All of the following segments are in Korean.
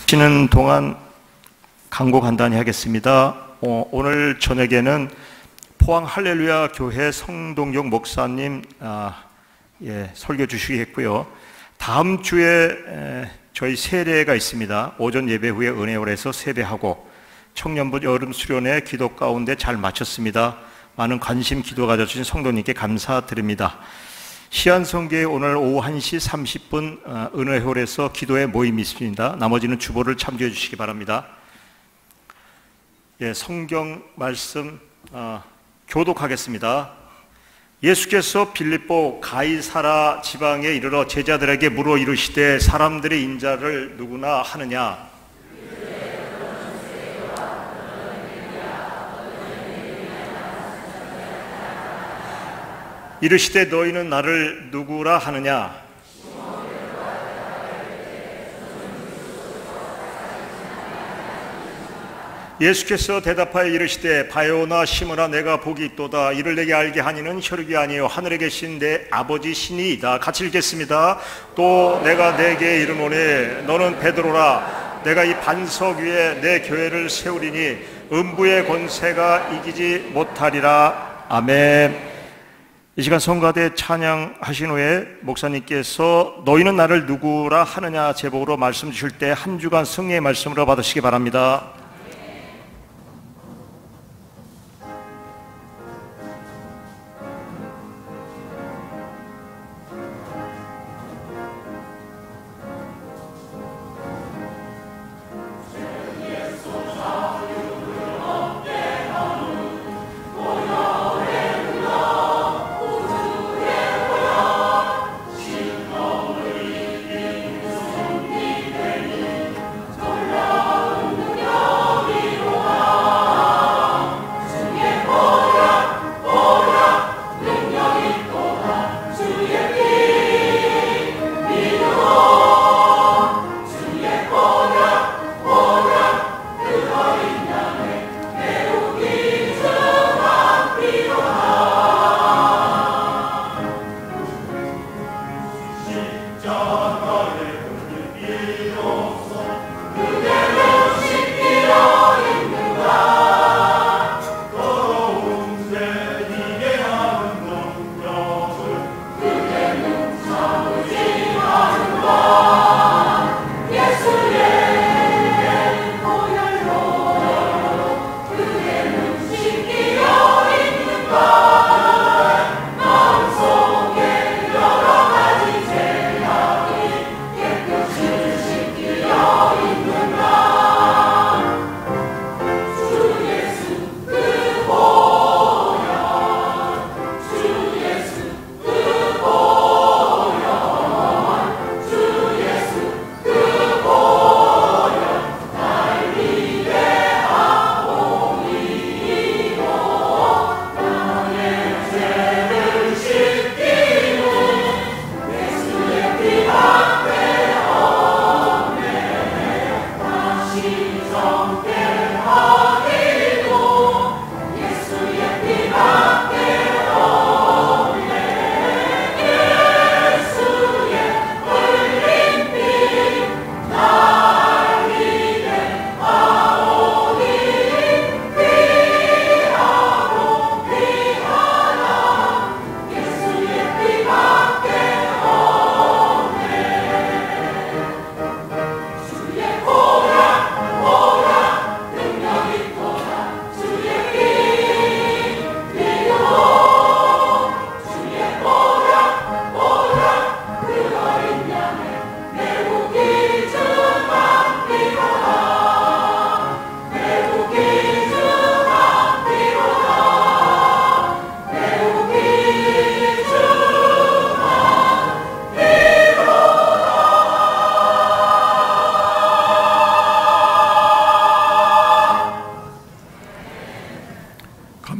쉬는 동안 강고 간단히 하겠습니다. 오늘 저녁에는 포항 할렐루야 교회 성동용 목사님 설교 주시겠고요. 다음 주에 저희 세례가 있습니다. 오전 예배 후에 은혜홀에서 세배하고 청년부 여름 수련회 기도 가운데 잘 마쳤습니다. 많은 관심 기도 가져주신 성도님께 감사드립니다. 시안성교회 오늘 오후 1시 30분 은혜홀에서 기도회 모임이 있습니다. 나머지는 주보를 참조해 주시기 바랍니다. 성경 말씀 교독하겠습니다. 예수께서 빌립보 가이사라 지방에 이르러 제자들에게 물어 이르시되 사람들의 인자를 누구나 하느냐? 이르시되 너희는 나를 누구라 하느냐? 예수께서 대답하여 이르시되 바요나 시므라 내가 복이 있도다. 이를 내게 알게 하니는 혈육이 아니요 하늘에 계신 내 아버지 신이이다. 같이 읽겠습니다. 또 내가 내게 이르노니 너는 베드로라. 내가 이 반석 위에 내 교회를 세우리니 음부의 권세가 이기지 못하리라. 아멘. 이 시간 성가대 찬양하신 후에 목사님께서 너희는 나를 누구라 하느냐 제목으로 말씀 주실 때 한 주간 승리의 말씀으로 받으시기 바랍니다.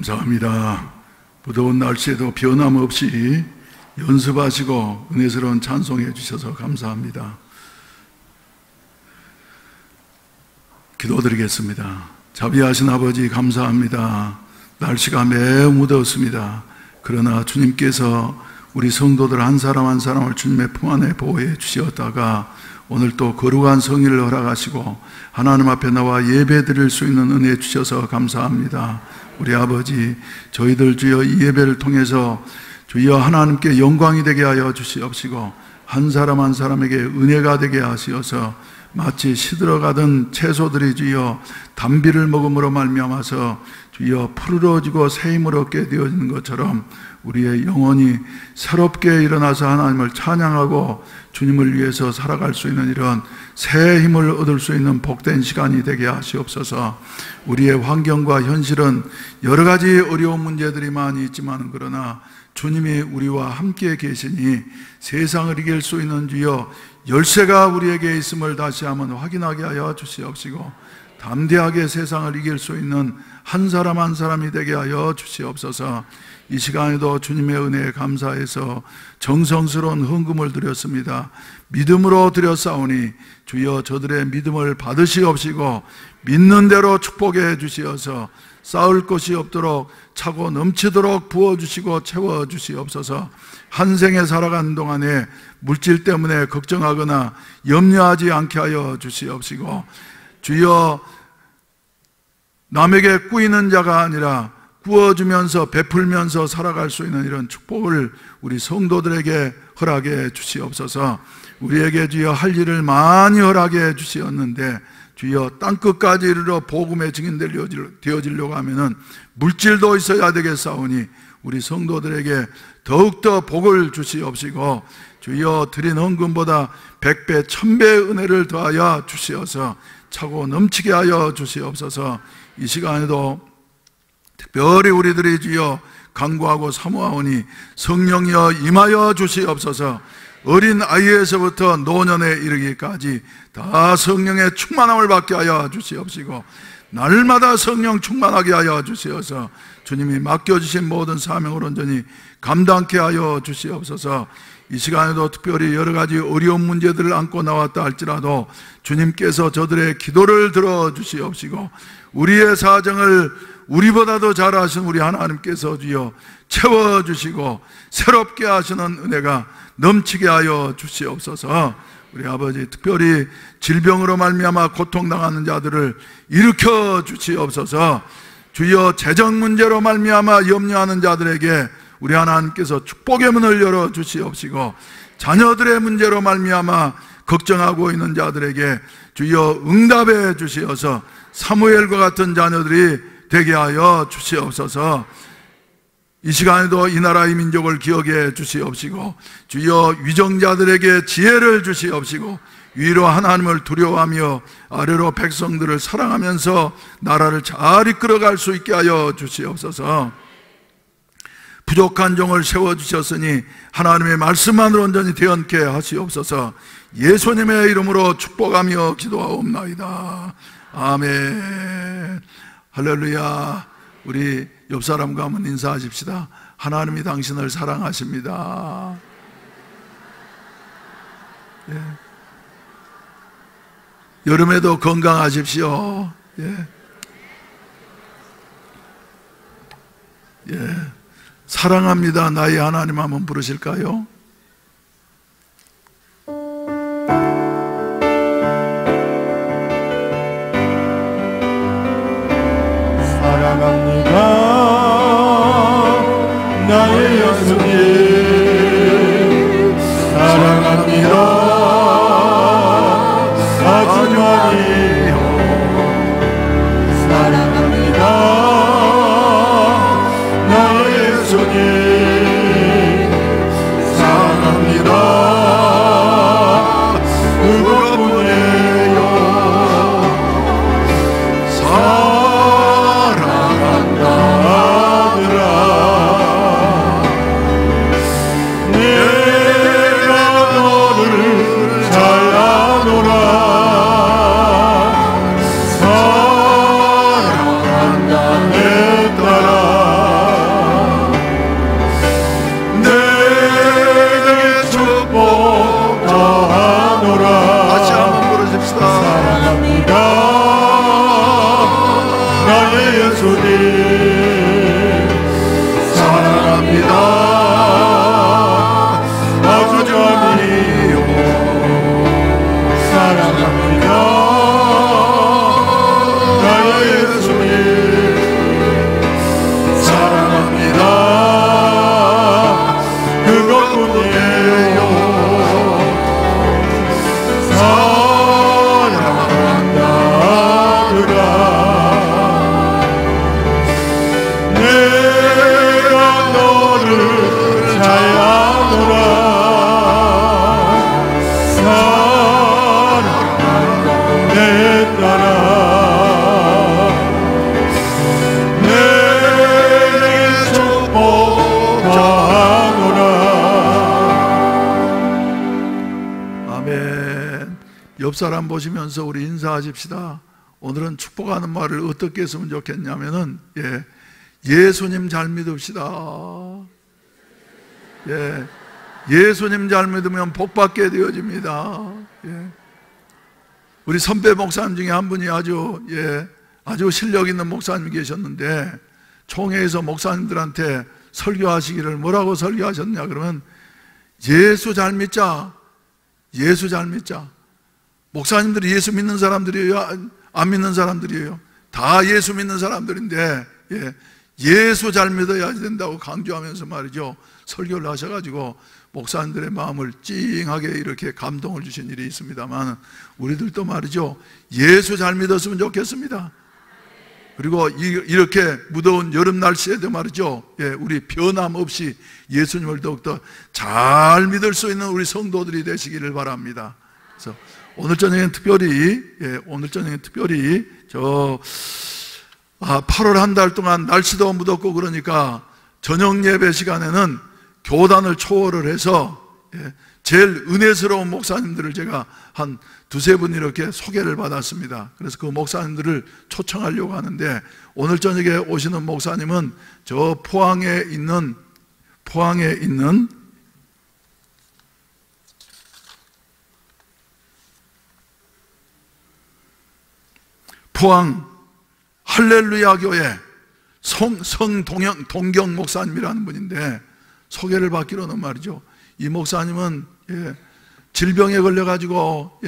감사합니다. 무더운 날씨에도 변함없이 연습하시고 은혜스러운 찬송해 주셔서 감사합니다. 기도드리겠습니다. 자비하신 아버지 감사합니다. 날씨가 매우 무더웠습니다. 그러나 주님께서 우리 성도들 한 사람 한 사람을 주님의 품 안에 보호해 주셨다가 오늘 또 거룩한 성의를 허락하시고 하나님 앞에 나와 예배 드릴 수 있는 은혜 주셔서 감사합니다. 우리 아버지, 저희들 주여 이 예배를 통해서 주여 하나님께 영광이 되게 하여 주시옵시고 한 사람 한 사람에게 은혜가 되게 하시어서 마치 시들어가던 채소들이 주여 단비를 먹음으로 말미암아서 주여 푸르러지고 새 힘을 얻게 되어지는 것처럼 우리의 영혼이 새롭게 일어나서 하나님을 찬양하고 주님을 위해서 살아갈 수 있는 이런 새 힘을 얻을 수 있는 복된 시간이 되게 하시옵소서. 우리의 환경과 현실은 여러 가지 어려운 문제들이 많이 있지만 그러나 주님이 우리와 함께 계시니 세상을 이길 수 있는 주여 열쇠가 우리에게 있음을 다시 한번 확인하게 하여 주시옵시고 담대하게 세상을 이길 수 있는 한 사람 한 사람이 되게 하여 주시옵소서. 이 시간에도 주님의 은혜에 감사해서 정성스러운 헌금을 드렸습니다. 믿음으로 드렸사오니 주여 저들의 믿음을 받으시옵시고 믿는 대로 축복해 주시어서 쌓을 것이 없도록 차고 넘치도록 부어주시고 채워주시옵소서. 한 생에 살아가는 동안에 물질 때문에 걱정하거나 염려하지 않게 하여 주시옵시고 주여 남에게 꾸이는 자가 아니라 구워주면서 베풀면서 살아갈 수 있는 이런 축복을 우리 성도들에게 허락해 주시옵소서. 우리에게 주여 할 일을 많이 허락해 주시었는데 주여 땅끝까지 이르러 복음의 증인 되어지려고 하면은 물질도 있어야 되겠사오니 우리 성도들에게 더욱더 복을 주시옵시고 주여 드린 헌금보다 100배 1000배의 은혜를 더하여 주시어서 차고 넘치게 하여 주시옵소서. 이 시간에도 특별히 우리들이 주여 간구하고 사모하오니 성령이여 임하여 주시옵소서. 어린 아이에서부터 노년에 이르기까지 다 성령의 충만함을 받게 하여 주시옵시고 날마다 성령 충만하게 하여 주시어서 주님이 맡겨주신 모든 사명을 온전히 감당케 하여 주시옵소서. 이 시간에도 특별히 여러 가지 어려운 문제들을 안고 나왔다 할지라도 주님께서 저들의 기도를 들어주시옵시고 우리의 사정을 우리보다도 잘 아신 우리 하나님께서 주여 채워주시고 새롭게 하시는 은혜가 넘치게 하여 주시옵소서. 우리 아버지 특별히 질병으로 말미암아 고통당하는 자들을 일으켜 주시옵소서. 주여 재정 문제로 말미암아 염려하는 자들에게 우리 하나님께서 축복의 문을 열어 주시옵시고 자녀들의 문제로 말미암아 걱정하고 있는 자들에게 주여 응답해 주시어서 사무엘과 같은 자녀들이 되게 하여 주시옵소서. 이 시간에도 이 나라의 민족을 기억해 주시옵시고 주여 위정자들에게 지혜를 주시옵시고 위로 하나님을 두려워하며 아래로 백성들을 사랑하면서 나라를 잘 이끌어갈 수 있게 하여 주시옵소서. 부족한 종을 세워주셨으니 하나님의 말씀만으로 온전히 되었게 하시옵소서. 예수님의 이름으로 축복하며 기도하옵나이다. 아멘. 할렐루야. 우리 옆 사람과 한번 인사하십시다. 하나님이 당신을 사랑하십니다. 예. 여름에도 건강하십시오. 예. 예. 사랑합니다. 나의 하나님 한번 부르실까요? 사랑합니다. 나의 예수님 사랑합니다. 사랑합니다. 사랑합니다. 나의 예수님 사랑합니다. 그것뿐이에요. 사랑한다 아들아. 내가 너를 잘 아노라. 예수님 사랑합니다. 그것뿐이에요. 사랑한다 그가 내가 너를 자야노라. 사랑한다 내 딸아 내게 축복하노라. 아멘. 옆 사람 보시면서 우리 인사하십시다. 오늘은 축복하는 말을 어떻게 했으면 좋겠냐면은 예수님 잘 믿읍시다. 예수님 잘 믿으면 복받게 되어집니다. 우리 선배 목사님 중에 한 분이 아주 실력 있는 목사님이 계셨는데, 총회에서 목사님들한테 설교하시기를 뭐라고 설교하셨냐 그러면 예수 잘 믿자. 예수 잘 믿자. 목사님들이 예수 믿는 사람들이에요? 안 믿는 사람들이에요? 다 예수 믿는 사람들인데 예수 잘 믿어야 된다고 강조하면서 말이죠, 설교를 하셔가지고 목사님들의 마음을 찡하게 이렇게 감동을 주신 일이 있습니다만, 우리들도 말이죠, 예수 잘 믿었으면 좋겠습니다. 그리고 이렇게 무더운 여름 날씨에도 말이죠, 우리 변함없이 예수님을 더욱더 잘 믿을 수 있는 우리 성도들이 되시기를 바랍니다. 그래서 오늘 저녁엔 특별히 8월 한 달 동안 날씨도 무덥고 그러니까 저녁 예배 시간에는 교단을 초월을 해서 제일 은혜스러운 목사님들을 제가 한 두세 분 이렇게 소개를 받았습니다. 그래서 그 목사님들을 초청하려고 하는데, 오늘 저녁에 오시는 목사님은 저 포항에 있는 포항 할렐루야 교회 성동경 목사님이라는 분인데, 소개를 받기로는 말이죠, 이 목사님은 질병에 걸려가지고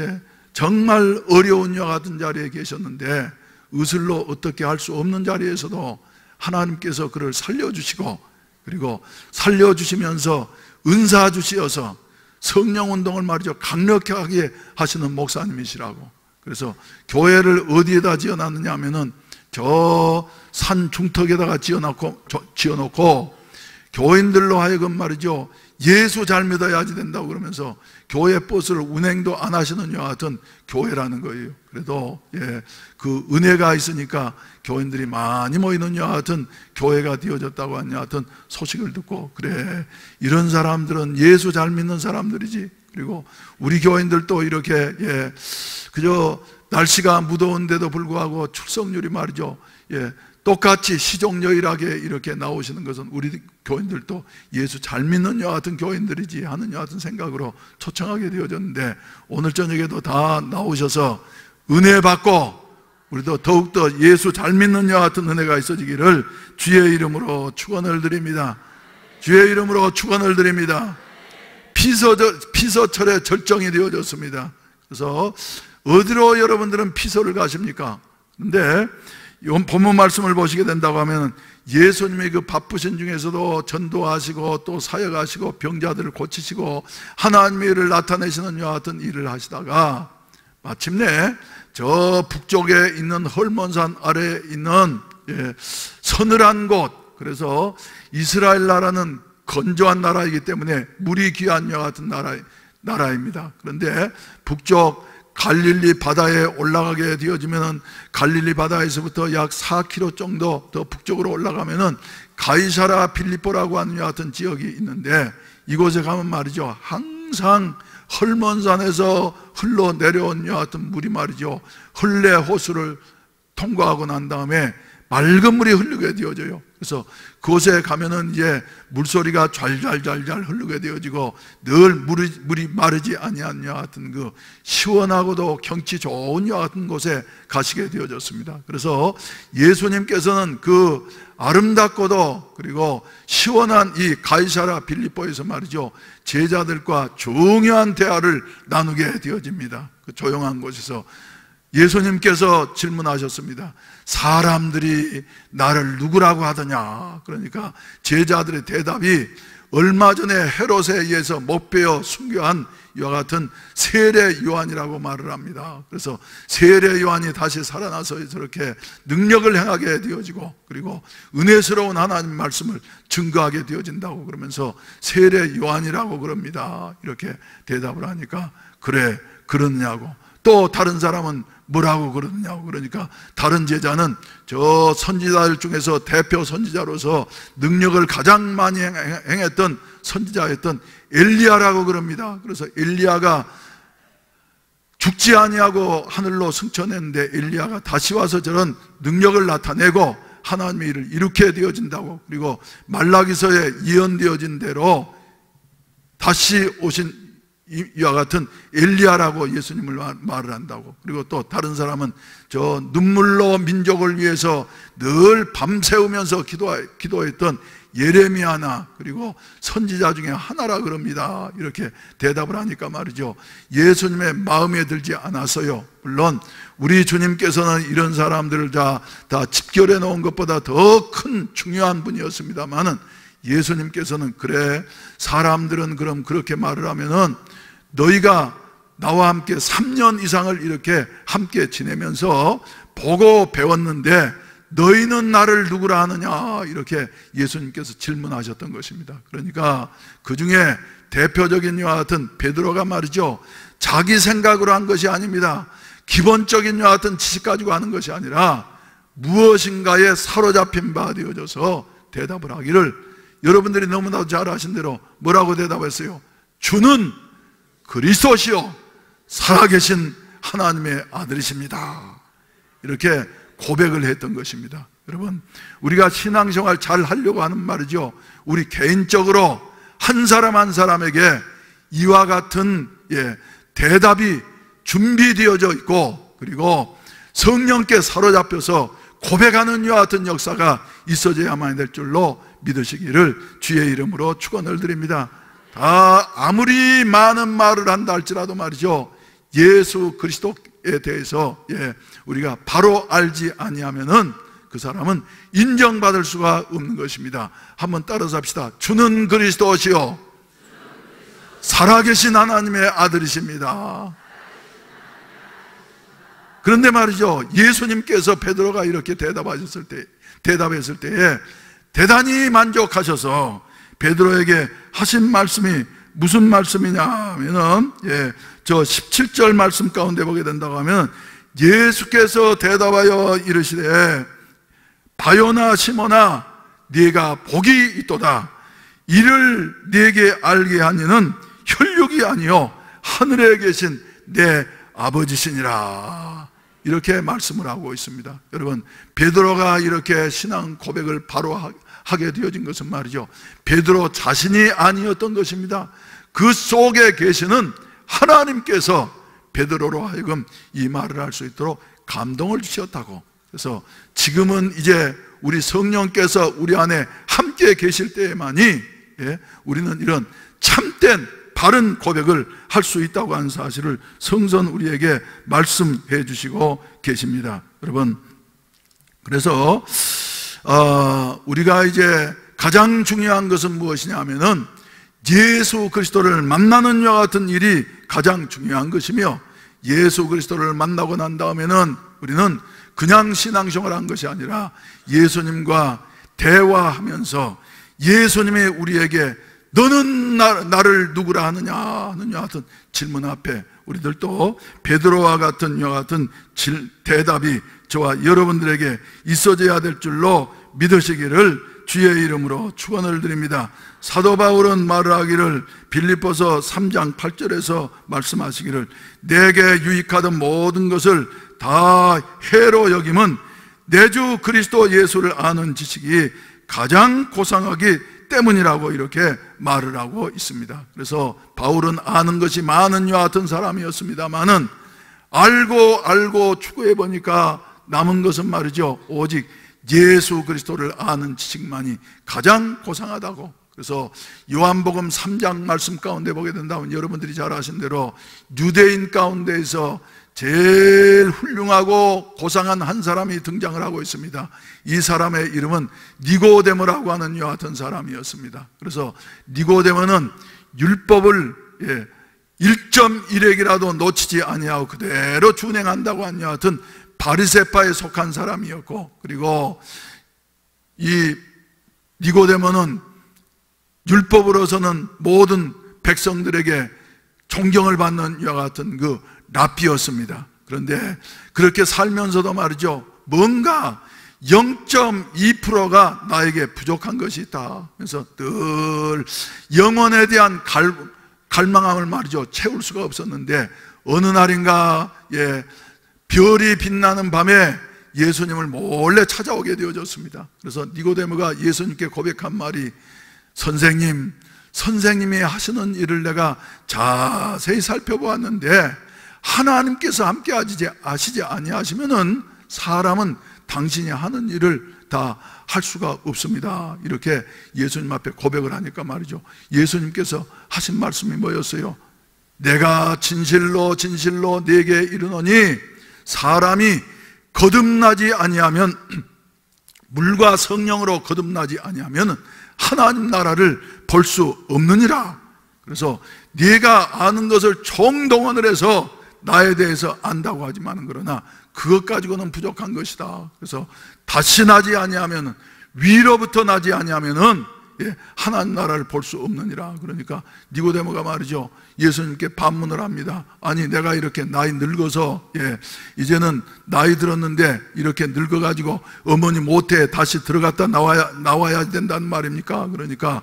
정말 어려운 여 같은 자리에 계셨는데, 의술로 어떻게 할 수 없는 자리에서도 하나님께서 그를 살려주시고, 그리고 살려주시면서 은사 주시어서 성령운동을 말이죠, 강력하게 하시는 목사님이시라고. 그래서 교회를 어디에다 지어놨느냐 하면은 저 산 중턱에다가 지어놓고 교인들로 하여금 말이죠, 예수 잘 믿어야지 된다고 그러면서 교회 버스를 운행도 안 하시는 여 같은 교회라는 거예요. 그래도 그 은혜가 있으니까 교인들이 많이 모이는 여 같은 교회가 되어졌다고 하는 여 같은 소식을 듣고, 그래, 이런 사람들은 예수 잘 믿는 사람들이지. 그리고 우리 교인들도 이렇게 그저 날씨가 무더운데도 불구하고 출석률이 말이죠, 똑같이 시종여일하게 이렇게 나오시는 것은 우리 교인들도 예수 잘 믿는 여 같은 교인들이지 하는 여 같은 생각으로 초청하게 되어졌는데, 오늘 저녁에도 다 나오셔서 은혜 받고 우리도 더욱더 예수 잘 믿는 여 같은 은혜가 있어지기를 주의 이름으로 축원을 드립니다. 주의 이름으로 축원을 드립니다. 피서철의 절정이 되어졌습니다. 그래서 어디로 여러분들은 피서를 가십니까? 근데 이번 본문 말씀을 보시게 된다고 하면, 예수님이 그 바쁘신 중에서도 전도하시고 또 사역하시고 병자들을 고치시고 하나님의 일을 나타내시는 여 같은 일을 하시다가 마침내 저 북쪽에 있는 헐몬산 아래에 있는 서늘한 곳, 그래서 이스라엘 나라는 건조한 나라이기 때문에 물이 귀한 여 같은 나라입니다. 그런데 북쪽 갈릴리 바다에 올라가게 되어지면, 갈릴리 바다에서부터 약 4km 정도 더 북쪽으로 올라가면은 가이사라 빌립보라고 하는 여 같은 지역이 있는데, 이곳에 가면 말이죠, 항상 헐몬산에서 흘러내려온 여 같은 물이 말이죠, 흘레 호수를 통과하고 난 다음에 맑은 물이 흐르게 되어져요. 그래서 그곳에 가면은 이제 물소리가 잘잘잘잘 흐르게 되어지고 늘 물이 마르지 아니한 여 같은 그 시원하고도 경치 좋은 여 같은 곳에 가시게 되어졌습니다. 그래서 예수님께서는 그 아름답고도 그리고 시원한 이 가이사라 빌립보에서 말이죠, 제자들과 중요한 대화를 나누게 되어집니다. 그 조용한 곳에서 예수님께서 질문하셨습니다. 사람들이 나를 누구라고 하더냐? 그러니까 제자들의 대답이 얼마 전에 헤롯에 의해서 못베어 순교한 이와 같은 세례 요한이라고 말을 합니다. 그래서 세례 요한이 다시 살아나서 저렇게 능력을 행하게 되어지고, 그리고 은혜스러운 하나님 말씀을 증거하게 되어진다고 그러면서 세례 요한이라고 그럽니다. 이렇게 대답을 하니까, 그래, 그러느냐고. 또 다른 사람은 뭐라고 그러느냐고. 그러니까 다른 제자는 저 선지자들 중에서 대표 선지자로서 능력을 가장 많이 행했던 선지자였던 엘리야라고 그럽니다. 그래서 엘리야가 죽지 아니하고 하늘로 승천했는데 엘리야가 다시 와서 저런 능력을 나타내고 하나님의 일을 이루게 되어진다고, 그리고 말라기서에 예언되어진 대로 다시 오신 이와 같은 엘리야라고 예수님을 말을 한다고. 그리고 또 다른 사람은 저 눈물로 민족을 위해서 늘 밤새우면서 기도했던 예레미야나, 그리고 선지자 중에 하나라 그럽니다. 이렇게 대답을 하니까 말이죠, 예수님의 마음에 들지 않았어요. 물론 우리 주님께서는 이런 사람들을 다 집결해 놓은 것보다 더 큰 중요한 분이었습니다만은, 예수님께서는 그래, 사람들은 그럼 그렇게 말을 하면은 너희가 나와 함께 3년 이상을 이렇게 함께 지내면서 보고 배웠는데 너희는 나를 누구라 하느냐, 이렇게 예수님께서 질문하셨던 것입니다. 그러니까 그 중에 대표적인 이와 같은 베드로가 말이죠, 자기 생각으로 한 것이 아닙니다. 기본적인 이와 같은 지식 가지고 하는 것이 아니라 무엇인가에 사로잡힌 바 되어져서 대답을 하기를, 여러분들이 너무나도 잘 아신 대로 뭐라고 대답했어요? 주는 그리스도시요 살아계신 하나님의 아들이십니다. 이렇게 고백을 했던 것입니다. 여러분, 우리가 신앙생활 잘 하려고 하는 말이죠, 우리 개인적으로 한 사람 한 사람에게 이와 같은 대답이 준비되어져 있고, 그리고 성령께 사로잡혀서 고백하는 이와 같은 역사가 있어져야만 될 줄로 믿으시기를 주의 이름으로 축원을 드립니다. 아무리 많은 말을 한다 할지라도 말이죠, 예수 그리스도에 대해서 우리가 바로 알지 아니하면은 그 사람은 인정받을 수가 없는 것입니다. 한번 따라서 합시다. 주는 그리스도시요 살아계신 하나님의 아들이십니다. 그런데 말이죠, 예수님께서 베드로가 이렇게 대답했을 때에 대단히 만족하셔서 베드로에게 하신 말씀이 무슨 말씀이냐 하면은, 저 17절 말씀 가운데 보게 된다고 하면, 예수께서 대답하여 이르시되 바요나 시몬아 네가 복이 있도다. 이를 네게 알게 하니는 혈육이 아니요 하늘에 계신 내 아버지시니라. 이렇게 말씀을 하고 있습니다. 여러분, 베드로가 이렇게 신앙 고백을 바로 하게 되어진 것은 말이죠, 베드로 자신이 아니었던 것입니다. 그 속에 계시는 하나님께서 베드로로 하여금 이 말을 할 수 있도록 감동을 주셨다고. 그래서 지금은 이제 우리 성령께서 우리 안에 함께 계실 때에만이 우리는 이런 참된 바른 고백을 할 수 있다고 하는 사실을 성선 우리에게 말씀해 주시고 계십니다. 여러분, 그래서 우리가 이제 가장 중요한 것은 무엇이냐 하면은 예수 그리스도를 만나는 이와 같은 일이 가장 중요한 것이며, 예수 그리스도를 만나고 난 다음에는 우리는 그냥 신앙생활을 한 것이 아니라 예수님과 대화하면서 예수님이 우리에게 너는 나를 누구라 하느냐 하는 이와 같은 질문 앞에 우리들도 베드로와 같은 이와 같은 대답이 저와 여러분들에게 있어져야 될 줄로 믿으시기를 주의 이름으로 축원을 드립니다. 사도 바울은 말을 하기를 빌립보서 3장 8절에서 말씀하시기를 내게 유익하던 모든 것을 다 해로 여김은 내 주 그리스도 예수를 아는 지식이 가장 고상하기 때문이라고 이렇게 말을 하고 있습니다. 그래서 바울은 아는 것이 많은 이와 같은 사람이었습니다만은 알고 추구해 보니까 남은 것은 말이죠, 오직 예수 그리스도를 아는 지식만이 가장 고상하다고. 그래서 요한복음 3장 말씀 가운데 보게 된다면 여러분들이 잘 아신 대로 유대인 가운데에서 제일 훌륭하고 고상한 한 사람이 등장을 하고 있습니다. 이 사람의 이름은 니고데모라고 하는 이와 같은 사람이었습니다. 그래서 니고데모는 율법을 1.1핵이라도 놓치지 아니하고 그대로 준행한다고 하는 이와 같은 바리새파에 속한 사람이었고, 그리고 이 니고데모는 율법으로서는 모든 백성들에게 존경을 받는 이와 같은 그 랍비였습니다. 그런데 그렇게 살면서도 말이죠, 뭔가 0.2%가 나에게 부족한 것이 있다. 그래서 늘 영혼에 대한 갈망함을 말이죠, 채울 수가 없었는데, 어느 날인가 별이 빛나는 밤에 예수님을 몰래 찾아오게 되어졌습니다. 그래서 니고데모가 예수님께 고백한 말이, 선생님이 하시는 일을 내가 자세히 살펴보았는데 하나님께서 함께 하시지 아니하시면은 사람은 당신이 하는 일을 다 할 수가 없습니다. 이렇게 예수님 앞에 고백을 하니까 말이죠, 예수님께서 하신 말씀이 뭐였어요? 내가 진실로 네게 이르노니 사람이 거듭나지 아니하면, 물과 성령으로 거듭나지 아니하면 하나님 나라를 볼 수 없느니라. 그래서 네가 아는 것을 총동원을 해서 나에 대해서 안다고 하지만, 그러나 그것 가지고는 부족한 것이다. 그래서 다시 나지 아니하면, 위로부터 나지 아니하면은 하나님 나라를 볼 수 없느니라. 그러니까 니고데모가 말이죠, 예수님께 반문을 합니다. 아니, 내가 이렇게 나이 늙어서 이제는 나이 들었는데 이렇게 늙어가지고 어머니 모태에 다시 들어갔다 나와야 된다는 말입니까? 그러니까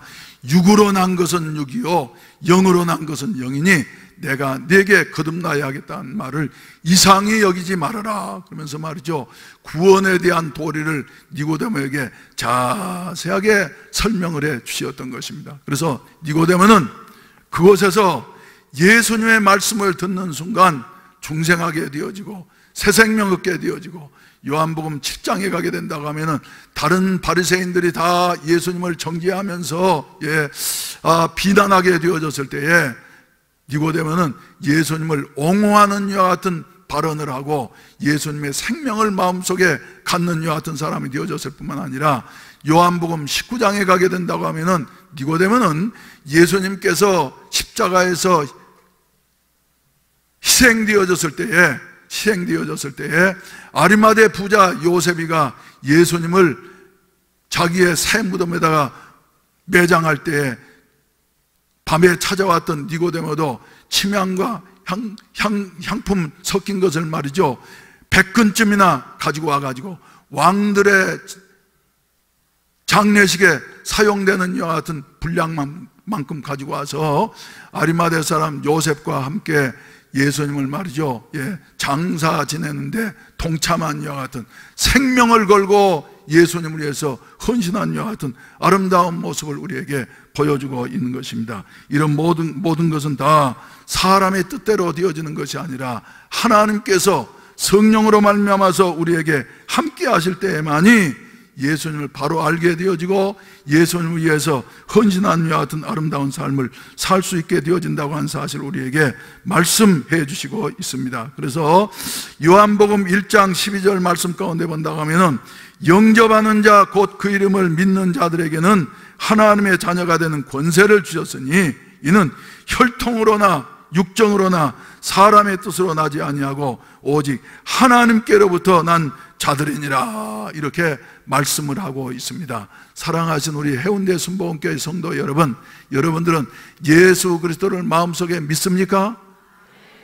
육으로 난 것은 육이요 영으로 난 것은 영이니 내가 네게 거듭나야 하겠다는 말을 이상히 여기지 말아라. 그러면서 말이죠, 구원에 대한 도리를 니고데모에게 자세하게 설명을 해 주셨던 것입니다. 그래서 니고데모는 그곳에서 예수님의 말씀을 듣는 순간 중생하게 되어지고 새 생명 얻게 되어지고, 요한복음 7장에 가게 된다고 하면은 다른 바리새인들이 다 예수님을 정죄하면서 비난하게 되어졌을 때에 니고데모는 예수님을 옹호하는 이와 같은 발언을 하고 예수님의 생명을 마음속에 갖는 이와 같은 사람이 되어졌을 뿐만 아니라, 요한복음 19장에 가게 된다고 하면은 니고데모는 예수님께서 십자가에서 희생되어졌을 때에 아리마대 부자 요셉이가 예수님을 자기의 새 무덤에다가 매장할 때에 밤에 찾아왔던 니고데모도 침향과 향품 섞인 것을 말이죠, 100근쯤이나 가지고 와가지고 왕들의 장례식에 사용되는 이와 같은 분량만큼 가지고 와서 아리마대 사람 요셉과 함께 예수님을 말이죠, 장사 지내는데 동참한 이와 같은, 생명을 걸고 예수님을 위해서 헌신한 이와 같은 아름다운 모습을 우리에게 보여주고 있는 것입니다. 이런 모든 것은 다 사람의 뜻대로 되어지는 것이 아니라 하나님께서 성령으로 말미암아서 우리에게 함께 하실 때에만이 예수님을 바로 알게 되어지고 예수님을 위해서 헌신한 이와 같은 아름다운 삶을 살 수 있게 되어진다고 하는 사실을 우리에게 말씀해 주시고 있습니다. 그래서 요한복음 1장 12절 말씀 가운데 본다고 하면은, 영접하는 자 곧 그 이름을 믿는 자들에게는 하나님의 자녀가 되는 권세를 주셨으니 이는 혈통으로나 육정으로나 사람의 뜻으로 나지 아니하고 오직 하나님께로부터 난 자들이니라. 이렇게 말씀을 하고 있습니다. 사랑하신 우리 해운대 순복음교회 성도 여러분, 여러분들은 예수 그리스도를 마음속에 믿습니까?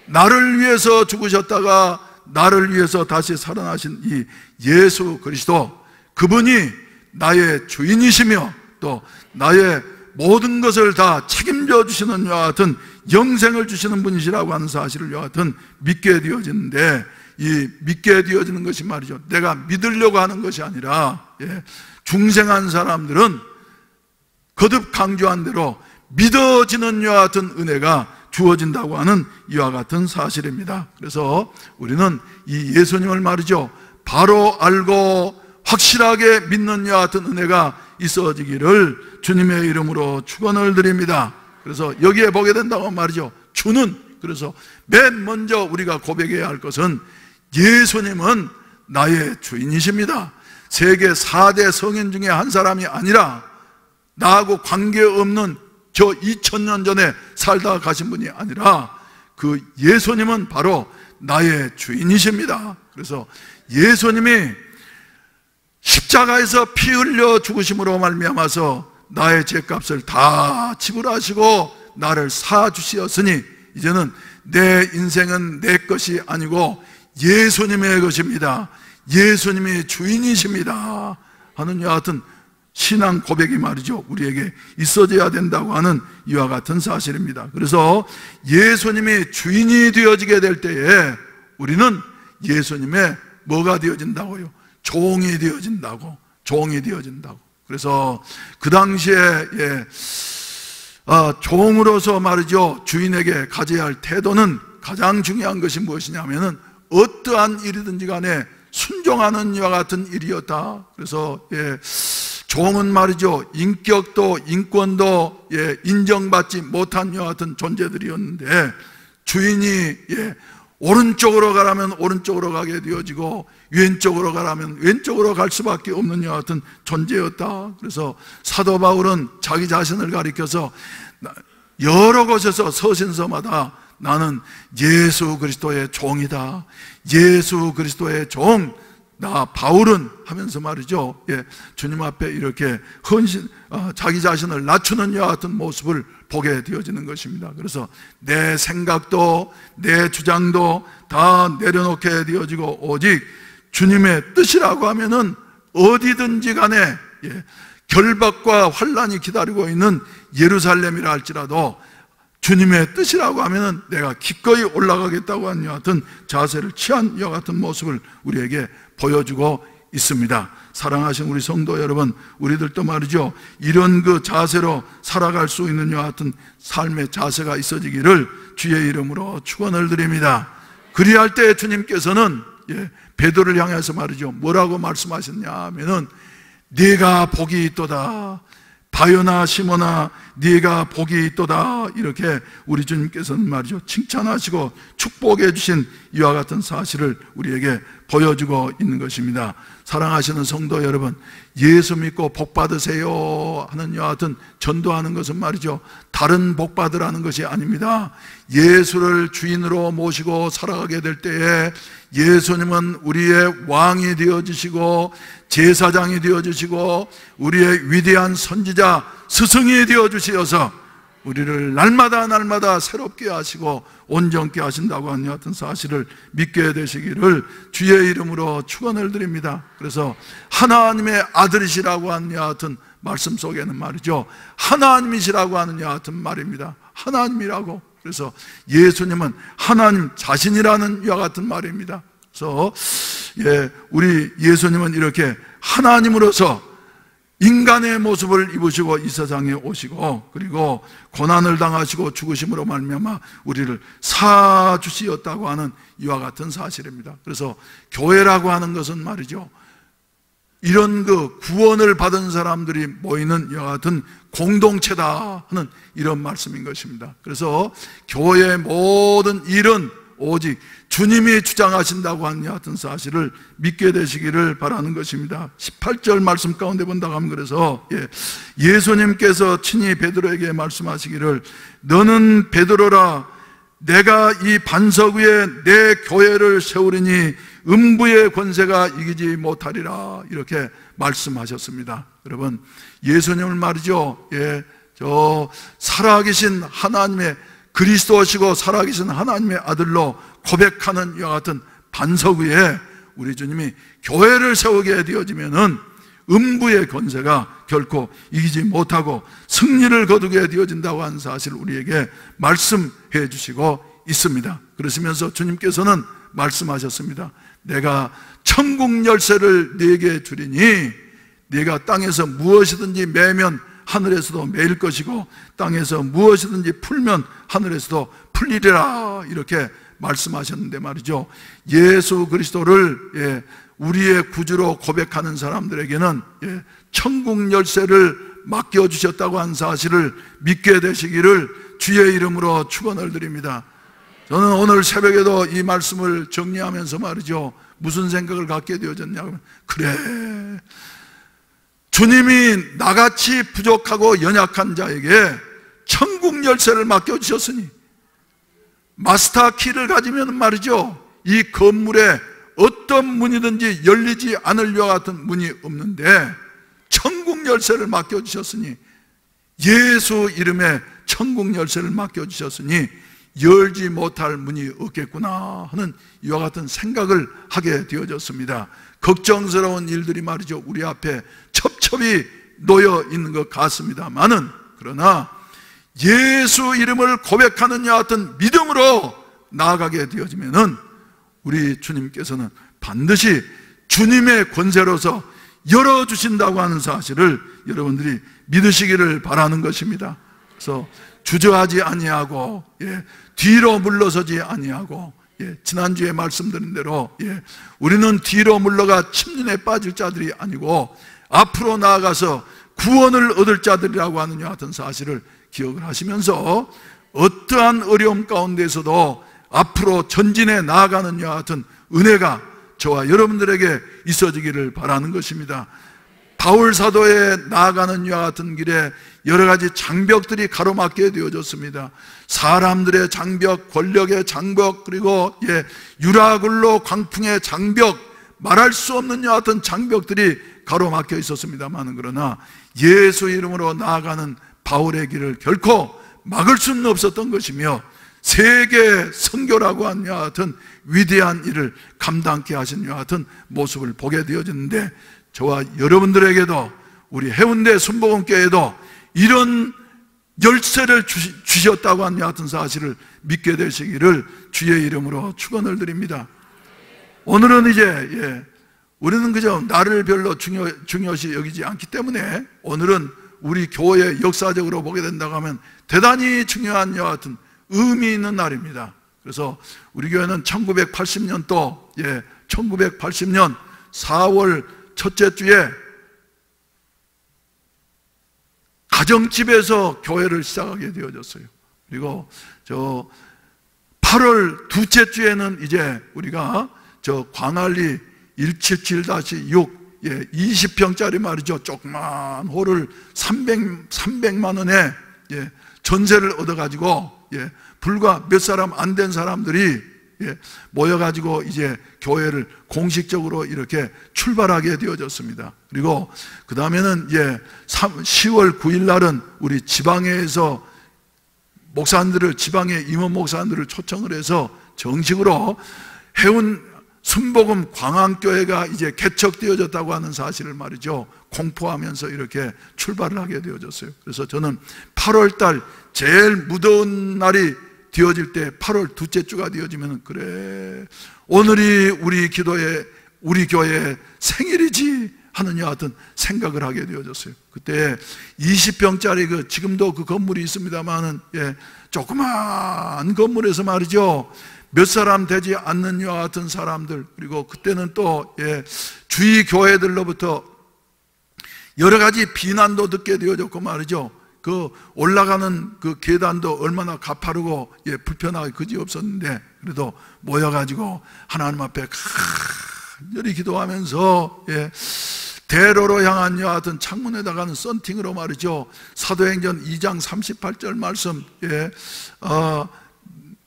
나를 위해서 죽으셨다가 나를 위해서 다시 살아나신 이 예수 그리스도, 그분이 나의 주인이시며 또 나의 모든 것을 다 책임져 주시는 이와 같은 영생을 주시는 분이시라고 하는 사실을 이와 같은 믿게 되어지는데, 이 믿게 되어지는 것이 말이죠, 내가 믿으려고 하는 것이 아니라 중생한 사람들은 거듭 강조한 대로 믿어지는 이와 같은 은혜가 주어진다고 하는 이와 같은 사실입니다. 그래서 우리는 이 예수님을 말이죠, 바로 알고 확실하게 믿는 이와 같은 은혜가 있어지기를 주님의 이름으로 축원을 드립니다. 그래서 여기에 보게 된다고 말이죠, 주는 그래서 맨 먼저 우리가 고백해야 할 것은 예수님은 나의 주인이십니다. 세계 4대 성인 중에 한 사람이 아니라 나하고 관계없는 저 2000년 전에 살다 가신 분이 아니라 그 예수님은 바로 나의 주인이십니다. 그래서 예수님이 십자가에서 피 흘려 죽으심으로 말미암아서 나의 죄값을 다 지불하시고 나를 사주시었으니 이제는 내 인생은 내 것이 아니고 예수님의 것입니다. 예수님이 주인이십니다 하는 이와 같은 신앙 고백이 말이죠, 우리에게 있어져야 된다고 하는 이와 같은 사실입니다. 그래서 예수님이 주인이 되어지게 될 때에 우리는 예수님의 뭐가 되어진다고요? 종이 되어진다고. 종이 되어진다고. 그래서 그 당시에 종으로서 말이죠, 주인에게 가져야 할 태도는 가장 중요한 것이 무엇이냐면은 어떠한 일이든지 간에 순종하는 이와 같은 일이었다. 그래서 종은 말이죠, 인격도 인권도 인정받지 못한 이와 같은 존재들이었는데 주인이 오른쪽으로 가라면 오른쪽으로 가게 되어지고 왼쪽으로 가라면 왼쪽으로 갈 수밖에 없는 이와 같은 존재였다. 그래서 사도 바울은 자기 자신을 가리켜서 여러 곳에서 서신서마다 나는 예수 그리스도의 종이다, 예수 그리스도의 종, 나 바울은 하면서 말이죠, 주님 앞에 이렇게 자기 자신을 낮추는 이와 같은 모습을 보게 되어지는 것입니다. 그래서 내 생각도 내 주장도 다 내려놓게 되어지고 오직 주님의 뜻이라고 하면은 어디든지 간에 결박과 환란이 기다리고 있는 예루살렘이라 할지라도 주님의 뜻이라고 하면은 내가 기꺼이 올라가겠다고 하는 이와 같은 자세를 취한 이와 같은 모습을 우리에게 보여주고 있습니다. 사랑하신 우리 성도 여러분, 우리들도 말이죠, 이런 그 자세로 살아갈 수 있는 이와 같은 삶의 자세가 있어지기를 주의 이름으로 축원을 드립니다. 그리할 때 주님께서는 베드로를 향해서 말이죠, 뭐라고 말씀하셨냐 하면은 네가 복이 있도다, 바요나 시몬아 네가 복이 있도다, 이렇게 우리 주님께서는 말이죠, 칭찬하시고 축복해 주신 이와 같은 사실을 우리에게 보여주고 있는 것입니다. 사랑하시는 성도 여러분, 예수 믿고 복 받으세요 하는 이와 같은 전도하는 것은 말이죠, 다른 복 받으라는 것이 아닙니다. 예수를 주인으로 모시고 살아가게 될 때에 예수님은 우리의 왕이 되어주시고 제사장이 되어주시고 우리의 위대한 선지자 스승이 되어주시어서 우리를 날마다 날마다 새롭게 하시고 온전케 하신다고 하는 같은 사실을 믿게 되시기를 주의 이름으로 축원을 드립니다. 그래서 하나님의 아들이시라고 하는 같은 말씀 속에는 말이죠, 하나님이시라고 하는 같은 말입니다. 하나님이라고. 그래서 예수님은 하나님 자신이라는 이와 같은 말입니다. 그래서 우리 예수님은 이렇게 하나님으로서 인간의 모습을 입으시고 이 세상에 오시고 그리고 고난을 당하시고 죽으심으로 말미암아 우리를 사주시었다고 하는 이와 같은 사실입니다. 그래서 교회라고 하는 것은 말이죠, 이런 그 구원을 받은 사람들이 모이는 이와 같은 공동체다 하는 이런 말씀인 것입니다. 그래서 교회의 모든 일은 오직 주님이 주장하신다고 하는 같은 사실을 믿게 되시기를 바라는 것입니다. 18절 말씀 가운데 본다고 하면 그래서 예수님께서 친히 베드로에게 말씀하시기를 너는 베드로라, 내가 이 반석 위에 내 교회를 세우리니 음부의 권세가 이기지 못하리라, 이렇게 말씀하셨습니다. 여러분, 예수님을 말이죠, 저 살아계신 하나님의 그리스도시고 살아계신 하나님의 아들로 고백하는 이와 같은 반석 위에 우리 주님이 교회를 세우게 되어지면은 음부의 권세가 결코 이기지 못하고 승리를 거두게 되어진다고 하는 사실을 우리에게 말씀해 주시고 있습니다. 그러시면서 주님께서는 말씀하셨습니다. 내가 천국 열쇠를 네게 주리니 네가 땅에서 무엇이든지 매면 하늘에서도 매일 것이고 땅에서 무엇이든지 풀면 하늘에서도 풀리리라, 이렇게 말씀하셨는데 말이죠, 예수 그리스도를 우리의 구주로 고백하는 사람들에게는 천국 열쇠를 맡겨주셨다고 한 사실을 믿게 되시기를 주의 이름으로 축원을 드립니다. 저는 오늘 새벽에도 이 말씀을 정리하면서 말이죠, 무슨 생각을 갖게 되어졌냐면, 그래, 주님이 나같이 부족하고 연약한 자에게 천국 열쇠를 맡겨주셨으니, 마스터 키를 가지면 말이죠, 이 건물에 어떤 문이든지 열리지 않을 것 같은 문이 없는데 천국 열쇠를 맡겨주셨으니, 예수 이름에 천국 열쇠를 맡겨주셨으니 열지 못할 문이 없겠구나 하는 이와 같은 생각을 하게 되어졌습니다. 걱정스러운 일들이 말이죠, 우리 앞에 첩첩이 놓여 있는 것 같습니다만은, 그러나 예수 이름을 고백하는 이와 같은 믿음으로 나아가게 되어지면은 우리 주님께서는 반드시 주님의 권세로서 열어주신다고 하는 사실을 여러분들이 믿으시기를 바라는 것입니다. 그래서 주저하지 아니하고, 뒤로 물러서지 아니하고, 지난주에 말씀드린 대로 우리는 뒤로 물러가 침륜에 빠질 자들이 아니고 앞으로 나아가서 구원을 얻을 자들이라고 하는 이와 같은 사실을 기억을 하시면서 어떠한 어려움 가운데서도 앞으로 전진해 나아가는 이와 같은 은혜가 저와 여러분들에게 있어지기를 바라는 것입니다. 바울 사도에 나아가는 이와 같은 길에 여러 가지 장벽들이 가로막게 되어졌습니다. 사람들의 장벽, 권력의 장벽, 그리고 유라굴로 광풍의 장벽, 말할 수 없는 이와 같은 장벽들이 가로막혀 있었습니다만, 그러나 예수 이름으로 나아가는 바울의 길을 결코 막을 수는 없었던 것이며, 세계 선교라고 하는 이와 같은 위대한 일을 감당케 하신 이와 같은 모습을 보게 되어졌는데, 저와 여러분들에게도, 우리 해운대 순복음교회에도 이런 열쇠를 주셨다고 하는 이와 같은 사실을 믿게 되시기를 주의 이름으로 축원을 드립니다. 오늘은 이제 우리는 그저 나를 별로 중요시 여기지 않기 때문에 오늘은 우리 교회 역사적으로 보게 된다고 하면 대단히 중요한 이와 같은 의미 있는 날입니다. 그래서 우리 교회는 1980년도 1980년 4월 첫째 주에 가정집에서 교회를 시작하게 되어졌어요. 그리고 저 8월 둘째 주에는 이제 우리가 저 광안리 177-6 20평짜리 말이죠, 조그만 홀을 300만 원에 전세를 얻어가지고 불과 몇 사람 안 된 사람들이 모여가지고 이제 교회를 공식적으로 이렇게 출발하게 되어졌습니다. 그리고 그 다음에는 10월 9일 날은 우리 지방에서 목사님들을, 지방의 임원 목사님들을 초청을 해서 정식으로 해운 순복음 광안교회가 이제 개척되어졌다고 하는 사실을 말이죠, 공포하면서 이렇게 출발을 하게 되어졌어요. 그래서 저는 8월 달 제일 무더운 날이 되어질 때 8월 둘째 주가 되어지면, 그래, 오늘이 우리 교회의 생일이지 하는 이와 같은 생각을 하게 되어졌어요. 그때 20평짜리 지금도 그 건물이 있습니다만은 조그만 건물에서 말이죠, 몇 사람 되지 않는 이와 같은 사람들, 그리고 그때는 또 주위 교회들로부터 여러 가지 비난도 듣게 되어졌고 말이죠, 그 올라가는 그 계단도 얼마나 가파르고 불편하게 그지없었는데, 그래도 모여가지고 하나님 앞에 간절히 기도하면서 대로로 향한 이와 같은 창문에다가는 썬팅으로 말이죠, 사도행전 2장 38절 말씀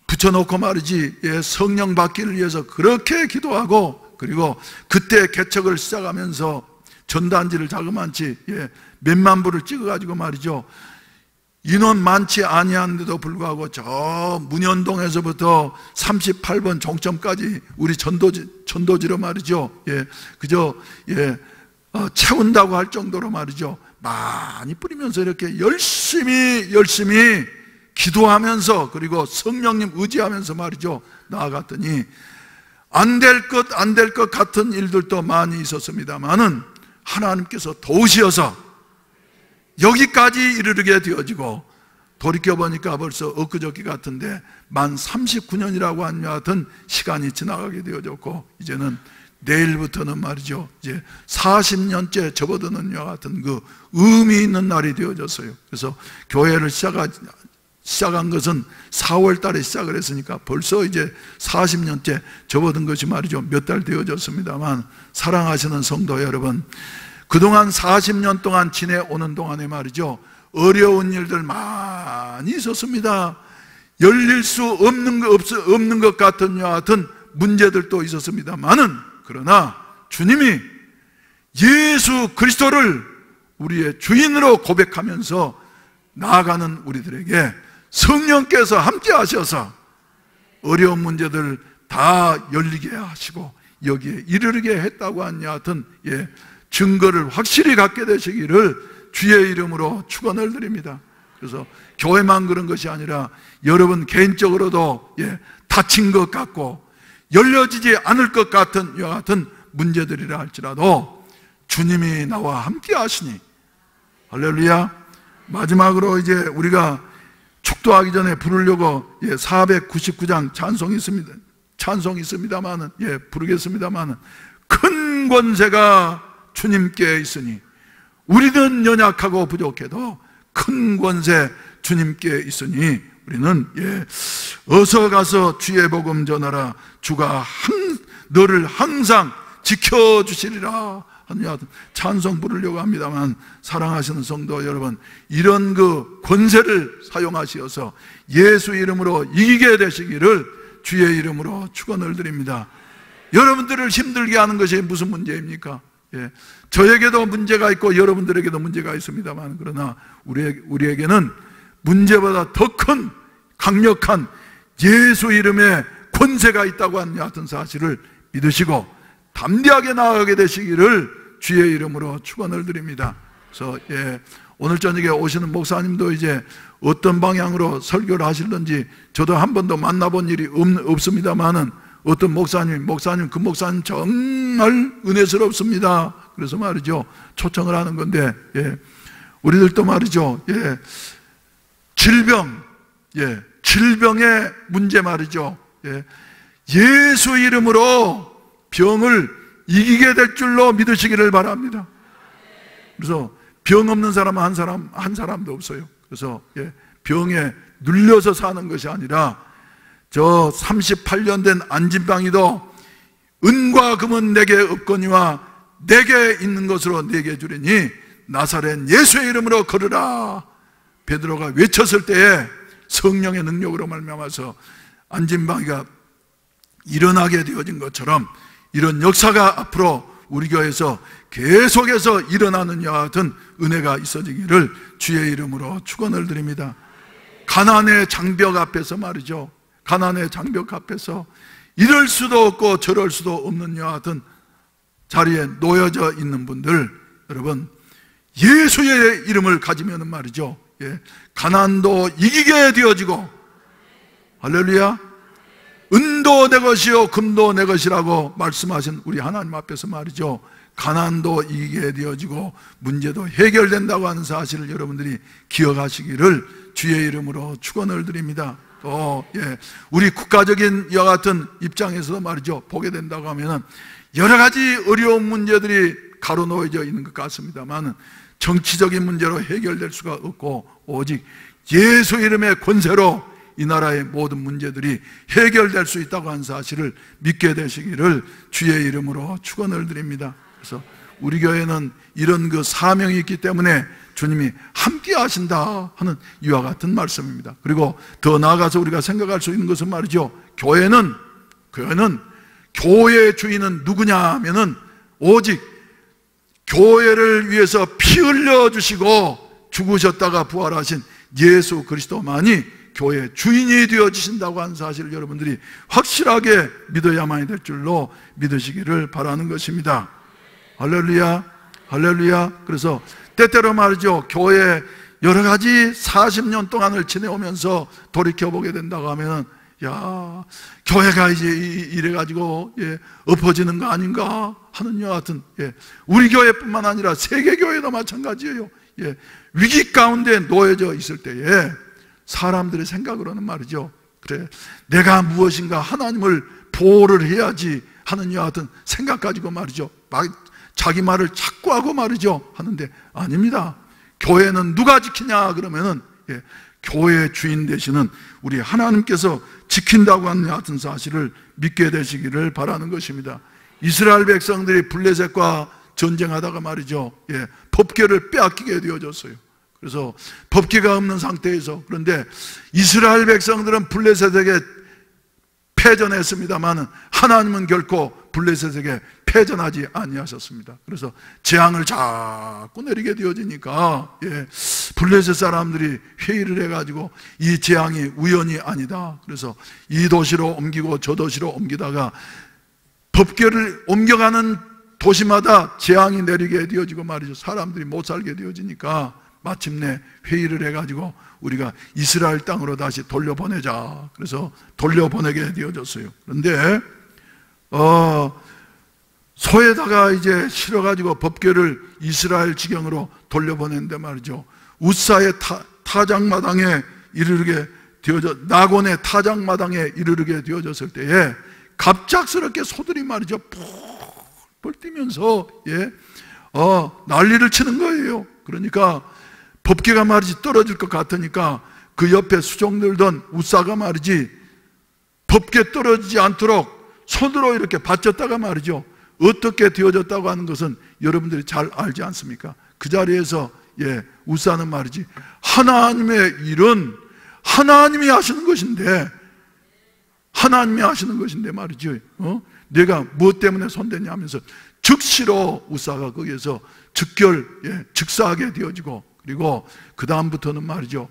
붙여놓고 말이지, 성령 받기를 위해서 그렇게 기도하고, 그리고 그때 개척을 시작하면서 전단지를 자그만치 몇만 부를 찍어가지고 말이죠, 인원 많지 아니한데도 불구하고 저 문현동에서부터 38번 종점까지 우리 전도지로 말이죠, 그저 채운다고 할 정도로 말이죠, 많이 뿌리면서 이렇게 열심히 기도하면서, 그리고 성령님 의지하면서 말이죠, 나아갔더니 안 될 것 같은 일들도 많이 있었습니다만은 하나님께서 도우시어서 여기까지 이르게 되어지고, 돌이켜보니까 벌써 엊그저께 같은데 만 39년이라고 하는 같은 시간이 지나가게 되어졌고, 이제는 내일부터는 말이죠, 이제 40년째 접어드는 이와 같은 그 의미 있는 날이 되어졌어요. 그래서 교회를 시작한 것은 4월 달에 시작을 했으니까 벌써 이제 40년째 접어든 것이 말이죠. 몇 달 되어졌습니다만, 사랑하시는 성도 여러분, 그동안 40년 동안 지내오는 동안에 말이죠, 어려운 일들 많이 있었습니다. 열릴 수 없는 것 같은 여하튼 문제들도 있었습니다만은, 그러나 주님이 예수 그리스도를 우리의 주인으로 고백하면서 나아가는 우리들에게 성령께서 함께 하셔서 어려운 문제들 다 열리게 하시고 여기에 이르게 했다고 한 여하튼 증거를 확실히 갖게 되시기를 주의 이름으로 축원을 드립니다. 그래서 교회만 그런 것이 아니라 여러분 개인적으로도 다친 것 같고 열려지지 않을 것 같은 이와 같은 문제들이라 할지라도 주님이 나와 함께 하시니, 할렐루야. 마지막으로 이제 우리가 축도하기 전에 부르려고 499장 찬송이 있습니다만은 부르겠습니다만은, 큰 권세가 주님께 있으니 우리는 연약하고 부족해도 큰 권세 주님께 있으니 우리는 어서 가서 주의 복음 전하라. 주가 너를 항상 지켜주시리라 하는 찬송 부르려고 합니다만, 사랑하시는 성도 여러분, 이런 그 권세를 사용하시어서 예수 이름으로 이기게 되시기를 주의 이름으로 축원을 드립니다. 여러분들을 힘들게 하는 것이 무슨 문제입니까? 저에게도 문제가 있고 여러분들에게도 문제가 있습니다만, 그러나 우리에게는 문제보다 더 큰 강력한 예수 이름의 권세가 있다고 하는 같은 사실을 믿으시고 담대하게 나아가게 되시기를 주의 이름으로 축원을 드립니다. 그래서 오늘 저녁에 오시는 목사님도 이제 어떤 방향으로 설교를 하실런지 저도 한 번도 만나본 일이 없습니다만은, 어떤 목사님 그 목사님 정말 은혜스럽습니다. 그래서 말이죠, 초청을 하는 건데, 우리들도 말이죠, 질병의 문제 말이죠, 예수 이름으로 병을 이기게 될 줄로 믿으시기를 바랍니다. 그래서 병 없는 사람은 한 사람도 없어요. 그래서 병에 눌려서 사는 것이 아니라, 저 38년 된 안진방이도 은과 금은 내게 없거니와 내게 있는 것으로 내게 주리니 나사렛 예수의 이름으로 걸으라. 베드로가 외쳤을 때에 성령의 능력으로 말미암아서 안진방이가 일어나게 되어진 것처럼, 이런 역사가 앞으로 우리 교회에서 계속해서 일어나는 이와 같은 은혜가 있어지기를 주의 이름으로 축원을 드립니다. 가난의 장벽 앞에서 말이죠, 가난의 장벽 앞에서 이럴 수도 없고 저럴 수도 없는 이와 같은 자리에 놓여져 있는 분들, 여러분 예수의 이름을 가지면 말이죠, 가난도 이기게 되어지고, 할렐루야, 은도 내 것이요 금도 내 것이라고 말씀하신 우리 하나님 앞에서 말이죠, 가난도 이기게 되어지고 문제도 해결된다고 하는 사실을 여러분들이 기억하시기를 주의 이름으로 축원을 드립니다. 또 우리 국가적인 이와 같은 입장에서도 말이죠, 보게 된다고 하면은 여러 가지 어려운 문제들이 가로놓여져 있는 것 같습니다만, 정치적인 문제로 해결될 수가 없고 오직 예수 이름의 권세로 이 나라의 모든 문제들이 해결될 수 있다고 하는 사실을 믿게 되시기를 주의 이름으로 축원을 드립니다. 그래서 우리 교회는 이런 그 사명이 있기 때문에 주님이 함께 하신다 하는 이와 같은 말씀입니다. 그리고 더 나아가서 우리가 생각할 수 있는 것은 말이죠, 교회는 교회의 주인은 누구냐 하면은 오직 교회를 위해서 피 흘려 주시고 죽으셨다가 부활하신 예수 그리스도만이 교회의 주인이 되어주신다고 하는 사실을 여러분들이 확실하게 믿어야만 될 줄로 믿으시기를 바라는 것입니다. 할렐루야, 할렐루야. 그래서 때때로 말이죠, 교회 여러 가지 40년 동안을 지내오면서 돌이켜보게 된다고 하면, 야, 교회가 이제 이래가지고 엎어지는 거 아닌가 하는 여 같은, 우리 교회뿐만 아니라 세계 교회도 마찬가지예요. 위기 가운데 놓여져 있을 때에 사람들의 생각으로는 말이죠, 그래 내가 무엇인가 하나님을 보호를 해야지 하는 여 같은 생각 가지고 말이죠, 자기 말을 자꾸 하고 말이죠 하는데, 아닙니다. 교회는 누가 지키냐 그러면은 교회의 주인 되시는 우리 하나님께서 지킨다고 하는 같은 사실을 믿게 되시기를 바라는 것입니다. 이스라엘 백성들이 블레셋과 전쟁하다가 말이죠, 법궤를 빼앗기게 되어졌어요. 그래서 법궤가 없는 상태에서, 그런데 이스라엘 백성들은 블레셋에게 패전했습니다만 하나님은 결코 블레셋에게 패전하지 아니하셨습니다. 그래서 재앙을 자꾸 내리게 되어지니까 블레셋 사람들이 회의를 해가지고 이 재앙이 우연이 아니다. 그래서 이 도시로 옮기고 저 도시로 옮기다가 법궤를 옮겨가는 도시마다 재앙이 내리게 되어지고 말이죠. 사람들이 못 살게 되어지니까 마침내 회의를 해가지고 우리가 이스라엘 땅으로 다시 돌려보내자. 그래서 돌려보내게 되어졌어요. 그런데 소에다가 이제 실어가지고 법궤를 이스라엘 지경으로 돌려보냈는데 말이죠, 우사의 타작마당에 이르게 되어져, 나곤의 타작마당에 이르게 되어졌을 때에 갑작스럽게 소들이 말이죠 펄펄 뛰면서 난리를 치는 거예요. 그러니까 법궤가 말이지 떨어질 것 같으니까 그 옆에 수종들던 우사가 말이지 법궤 떨어지지 않도록 손으로 이렇게 받쳤다가 말이죠, 어떻게 되어졌다고 하는 것은 여러분들이 잘 알지 않습니까? 그 자리에서 우사는 말이지 하나님의 일은 하나님이 하시는 것인데, 하나님이 하시는 것인데 말이죠, 내가 무엇 때문에 손대냐 하면서 즉시로 우사가 거기에서 즉사하게 되어지고, 그리고 그 다음부터는 말이죠,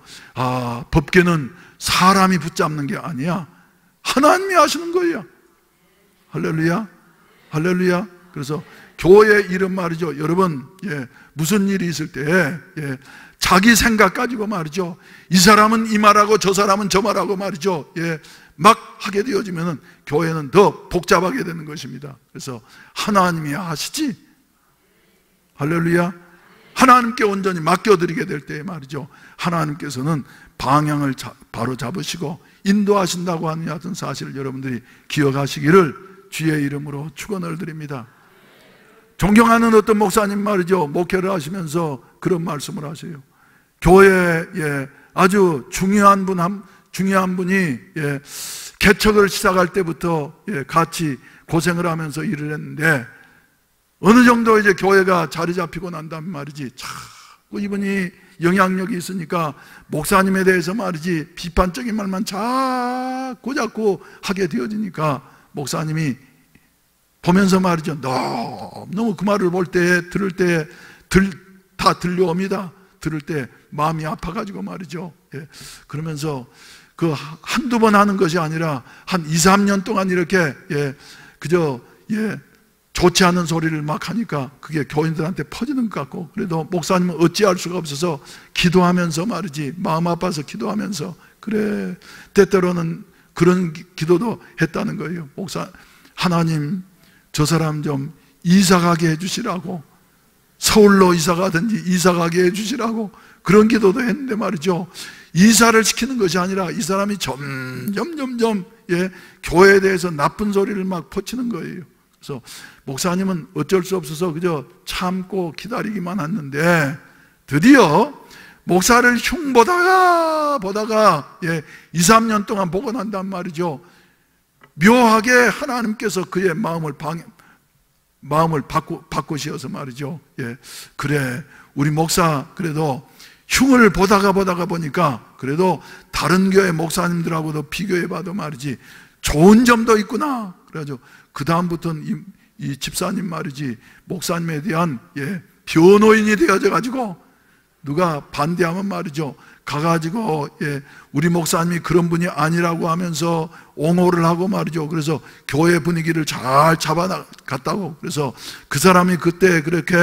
법궤는 사람이 붙잡는 게 아니야, 하나님이 하시는 거예요. 할렐루야, 할렐루야. 그래서 교회 이름 말이죠, 여러분, 무슨 일이 있을 때 자기 생각 가지고 말이죠, 이 사람은 이 말하고 저 사람은 저 말하고 말이죠, 막 하게 되어지면 교회는 더 복잡하게 되는 것입니다. 그래서 하나님이 하시지, 할렐루야, 하나님께 온전히 맡겨드리게 될 때에 말이죠, 하나님께서는 방향을 바로 잡으시고 인도하신다고 하는 같은 사실을 여러분들이 기억하시기를 주의 이름으로 축원을 드립니다. 존경하는 어떤 목사님 말이죠, 목회를 하시면서 그런 말씀을 하세요. 교회에 아주 중요한 분이 개척을 시작할 때부터 같이 고생을 하면서 일을 했는데, 어느 정도 이제 교회가 자리 잡히고 난 다음에 말이지 자꾸 이분이 영향력이 있으니까 목사님에 대해서 말이지 비판적인 말만 자꾸 하게 되어지니까 목사님이 보면서 말이죠, 너무 그 말을 볼 때, 들을 때 다 들려옵니다. 들을 때 마음이 아파가지고 말이죠, 그러면서 그 한두 번 하는 것이 아니라 한 2, 3년 동안 이렇게 그저 좋지 않은 소리를 막 하니까 그게 교인들한테 퍼지는 것 같고, 그래도 목사님은 어찌할 수가 없어서 기도하면서 말이지, 마음 아파서 기도하면서, 그래 때때로는 그런 기도도 했다는 거예요. 하나님 저 사람 좀 이사가게 해주시라고, 서울로 이사가든지 이사가게 해주시라고 그런 기도도 했는데 말이죠, 이사를 시키는 것이 아니라 이 사람이 점점 교회에 대해서 나쁜 소리를 막 퍼치는 거예요. 그래서 목사님은 어쩔 수 없어서 그저 참고 기다리기만 했는데, 드디어 목사를 흉보다가 2, 3년 동안 보고 난 다음 말이죠, 묘하게 하나님께서 그의 마음을 바꾸시어서 말이죠, 그래 우리 목사 그래도 흉을 보다가 보니까 그래도 다른 교회 목사님들하고도 비교해 봐도 말이지 좋은 점도 있구나. 그래가지고 그 다음부터는 이 집사님 말이지 목사님에 대한 변호인이 되어져 가지고, 누가 반대하면 말이죠 가가지고 우리 목사님이 그런 분이 아니라고 하면서 옹호를 하고 말이죠. 그래서 교회 분위기를 잘 잡아갔다고. 그래서 그 사람이 그때 그렇게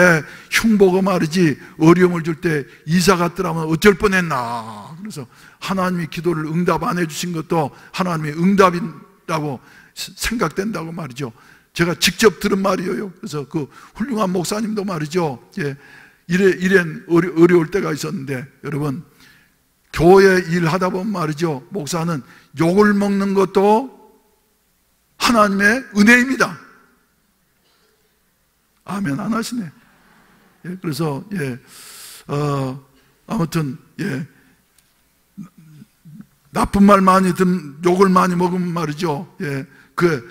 흉보고 말이지 어려움을 줄 때 이사 갔더라면 어쩔 뻔했나. 그래서 하나님이 기도를 응답 안 해주신 것도 하나님의 응답이라고 생각된다고 말이죠. 제가 직접 들은 말이에요. 그래서 그 훌륭한 목사님도 말이죠, 이런 어려울 때가 있었는데, 여러분 교회 일하다 보면 말이죠, 목사는 욕을 먹는 것도 하나님의 은혜입니다. 아멘 안 하시네. 그래서 아무튼 나쁜 말 많이 욕을 많이 먹으면 말이죠. 예, 그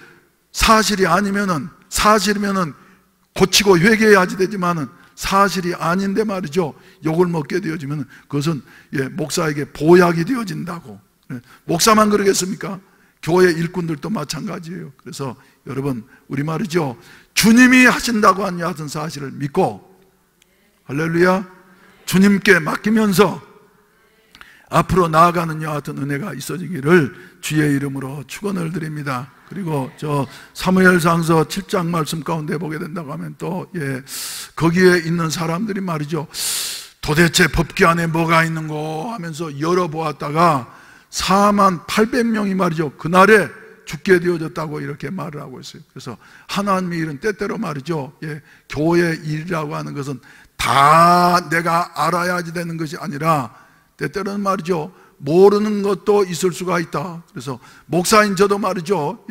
사실이 아니면은, 사실이면은 고치고 회개해야지 되지만은 사실이 아닌데 말이죠. 욕을 먹게 되어지면 그것은 목사에게 보약이 되어진다고. 목사만 그러겠습니까? 교회 일꾼들도 마찬가지예요. 그래서 여러분, 우리 말이죠, 주님이 하신다고 한 여하튼 사실을 믿고, 할렐루야, 주님께 맡기면서 앞으로 나아가는 여하튼 은혜가 있어지기를 주의 이름으로 축원을 드립니다. 그리고 저 사무엘상서 7장 말씀 가운데 보게 된다고 하면 또 거기에 있는 사람들이 말이죠, 도대체 법궤 안에 뭐가 있는고 하면서 열어보았다가 48,000명이 말이죠, 그날에 죽게 되어졌다고 이렇게 말을 하고 있어요. 그래서 하나님의 일은 때때로 말이죠, 교회 일이라고 하는 것은 다 내가 알아야지 되는 것이 아니라 때때로는 말이죠, 모르는 것도 있을 수가 있다. 그래서 목사인 저도 말이죠,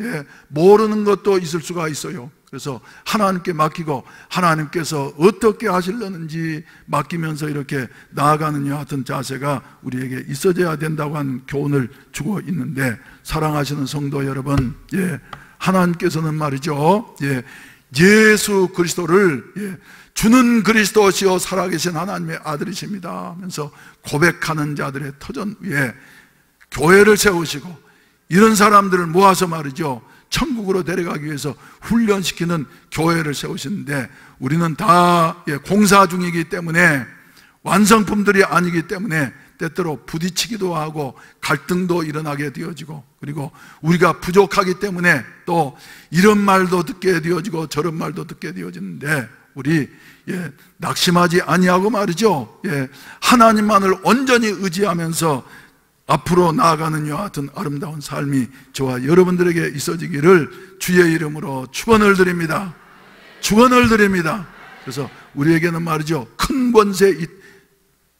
모르는 것도 있을 수가 있어요. 그래서 하나님께 맡기고 하나님께서 어떻게 하시려는지 맡기면서 이렇게 나아가는 여하튼 자세가 우리에게 있어져야 된다고 하는 교훈을 주고 있는데, 사랑하시는 성도 여러분, 하나님께서는 말이죠, 예수 그리스도를 주는 그리스도시요 살아계신 하나님의 아들이십니다 하면서 고백하는 자들의 터전 위에 교회를 세우시고 이런 사람들을 모아서 말이죠, 천국으로 데려가기 위해서 훈련시키는 교회를 세우시는데, 우리는 다 공사 중이기 때문에, 완성품들이 아니기 때문에 때때로 부딪히기도 하고 갈등도 일어나게 되어지고, 그리고 우리가 부족하기 때문에 또 이런 말도 듣게 되어지고 저런 말도 듣게 되어지는데, 우리 낙심하지 아니하고 말이죠, 하나님만을 온전히 의지하면서 앞으로 나아가는 여하튼 아름다운 삶이 저와 여러분들에게 있어지기를 주의 이름으로 축원을 드립니다. 축원을 드립니다. 그래서 우리에게는 말이죠, 큰 권세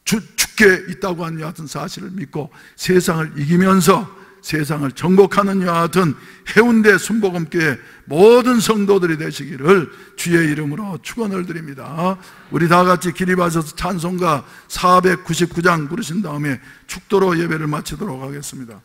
주께 있다고 하는 여하튼 사실을 믿고 세상을 이기면서 세상을 정복하는 여하튼 해운대 순복음교회 모든 성도들이 되시기를 주의 이름으로 축원을 드립니다. 우리 다 같이 기립하셔서 찬송가 499장 부르신 다음에 축도로 예배를 마치도록 하겠습니다.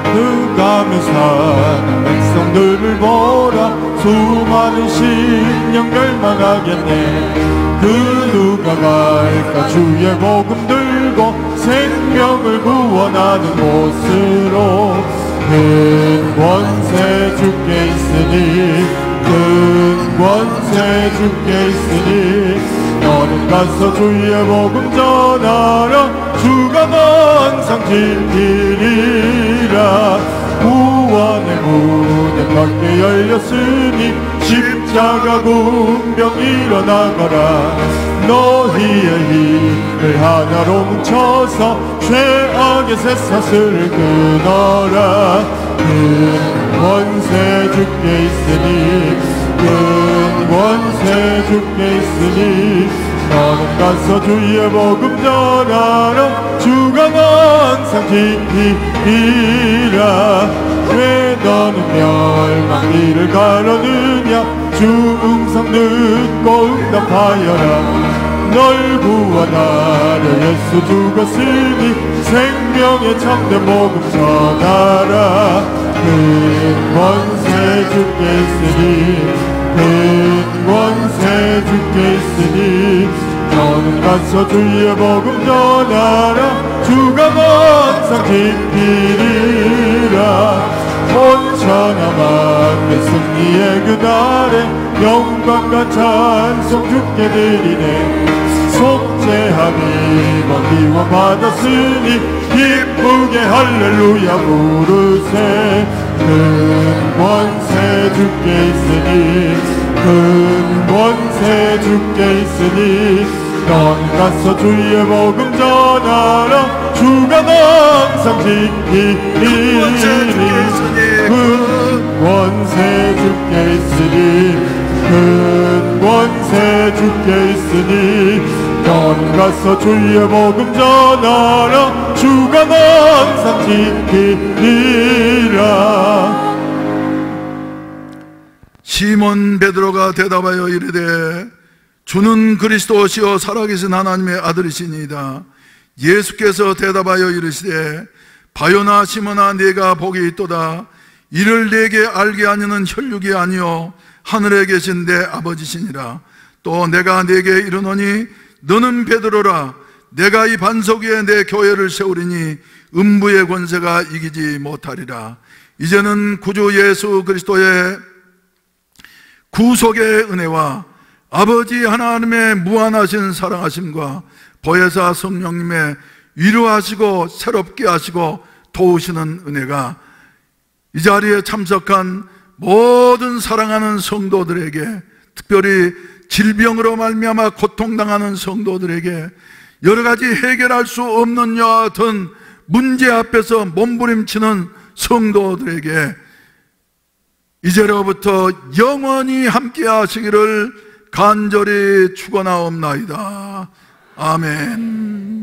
흑암에 사는 백성들을 보라. 수많은 심령 멸망하겠네. 그 누가 갈까 주의 복음 들고 생명을 구원하는 곳으로. 큰 권세 주께 있으니 큰 권세 주께 있으니 너는 가서 주의 복음 전하라. 주가 항상 지키리라. 구원의 문은 넓게 열렸으니 십자가 군병 일어나거라. 너희의 힘을 하나로 뭉쳐서 죄악의 쇠사슬을 끊어라. 큰 권세 주께 있으니 큰 권세 주께 있으니 너는 가서 주의 복음 전하라. 주가 항상 지키리라. 왜 너는 멸망길을 가려느냐. 주 음성 듣고 응답하여라. 널 구원하려 예수 죽었으니 생명의 참된 복음 전하라. 큰 권세 주께 있으니 큰 권세 주께 있으니 너는 가서 주의 복음 전하라. 주가 항상 지키리라. 온 천하 만민 승리의 그날에 영광과 찬송 주께 드리네. 속죄함이 기원 받았으니 기쁘게 할렐루야 부르세. 큰 권세 주께 있으니 큰 권세 주께 있으니 넌 가서 주의 복음 전하라. 주가 항상 지키리니 큰 권세 주께 있으니 큰 권세 주께 있으니 넌 가서 주의 복음 전하라. 주가 항상 지키리라. 시몬 베드로가 대답하여 이르되 주는 그리스도시요 살아계신 하나님의 아들이시니이다. 예수께서 대답하여 이르시되 바요나 시몬아 네가 복이 있도다. 이를 내게 알게 하니는 혈육이 아니요 하늘에 계신 내 아버지시니라. 또 내가 네게 이르노니 너는 베드로라. 내가 이 반석 위에 내 교회를 세우리니 음부의 권세가 이기지 못하리라. 이제는 구주 예수 그리스도의 구속의 은혜와 아버지 하나님의 무한하신 사랑하심과 보혜사 성령님의 위로하시고 새롭게 하시고 도우시는 은혜가 이 자리에 참석한 모든 사랑하는 성도들에게, 특별히 질병으로 말미암아 고통당하는 성도들에게, 여러 가지 해결할 수 없는 여와 같은 문제 앞에서 몸부림치는 성도들에게 이제로부터 영원히 함께 하시기를 간절히 축원하옵나이다. 아멘.